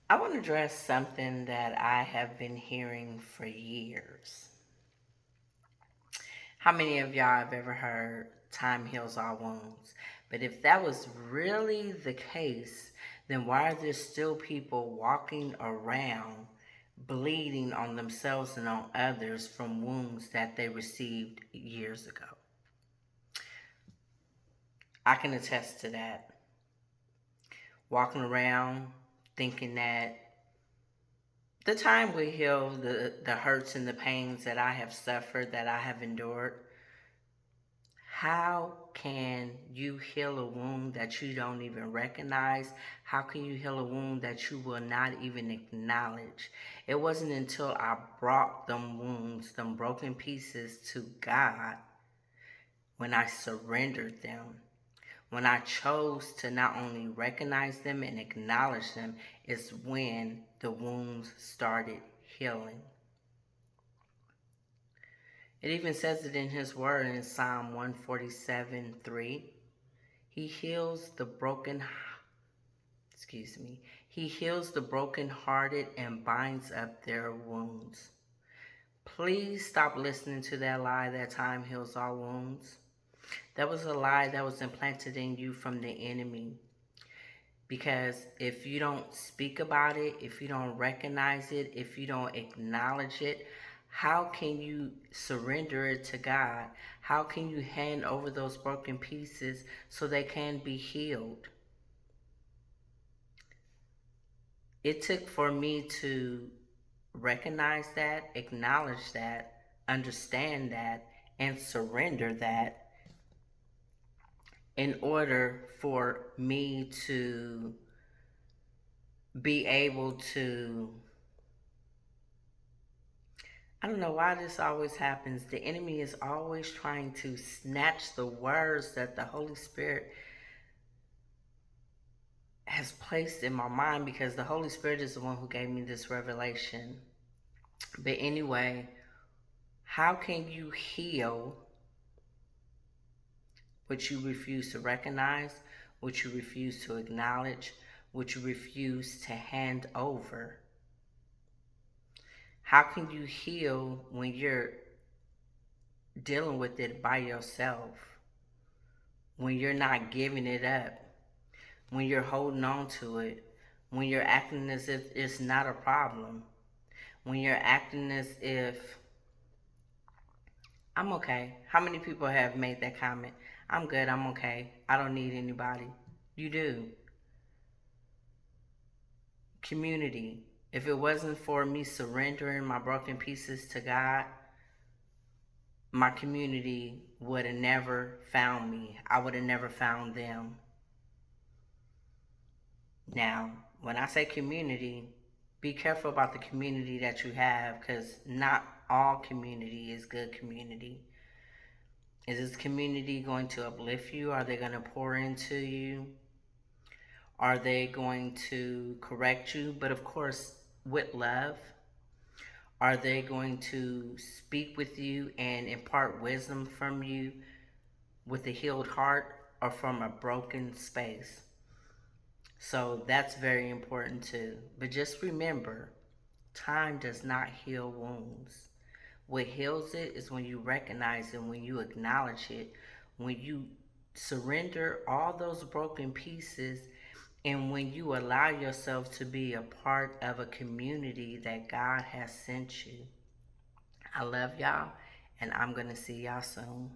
I want to address something that I have been hearing for years. How many of y'all have ever heard time heals all wounds? But if that was really the case, then why are there still people walking around bleeding on themselves and on others from wounds that they received years ago? I can attest to that. Walking around thinking that the time will heal the hurts and the pains that I have suffered, that I have endured. How can you heal a wound that you don't even recognize? How can you heal a wound that you will not even acknowledge? It wasn't until I brought them wounds, them broken pieces to God, when I surrendered them, when I chose to not only recognize them and acknowledge them, is when the wounds started healing. It even says it in his word in Psalm 147:3. He heals the broken excuse me. He heals the brokenhearted and binds up their wounds. Please stop listening to that lie that time heals all wounds. That was a lie that was implanted in you from the enemy. Because if you don't speak about it, if you don't recognize it, if you don't acknowledge it, how can you surrender it to God? How can you hand over those broken pieces so they can be healed? It took for me to recognize that, acknowledge that, understand that, and surrender that in order for me to be able to. I don't know why this always happens. The enemy is always trying to snatch the words that the Holy Spirit has placed in my mind, because the Holy Spirit is the one who gave me this revelation. But anyway, how can you heal what you refuse to recognize, what you refuse to acknowledge, what you refuse to hand over? How can you heal when you're dealing with it by yourself? When you're not giving it up? When you're holding on to it? When you're acting as if it's not a problem? When you're acting as if I'm okay? How many people have made that comment? I'm good, I'm okay, I don't need anybody. You do. Community. If it wasn't for me surrendering my broken pieces to God, my community would have never found me. I would have never found them. Now, when I say community, be careful about the community that you have, because not all community is good community. Is this community going to uplift you? Are they going to pour into you? Are they going to correct you? But of course, with love. Are they going to speak with you and impart wisdom from you with a healed heart, or from a broken space? So that's very important too. But just remember, time does not heal wounds. What heals it is when you recognize it, when you acknowledge it, when you surrender all those broken pieces, and when you allow yourself to be a part of a community that God has sent you. I love y'all, and I'm going to see y'all soon.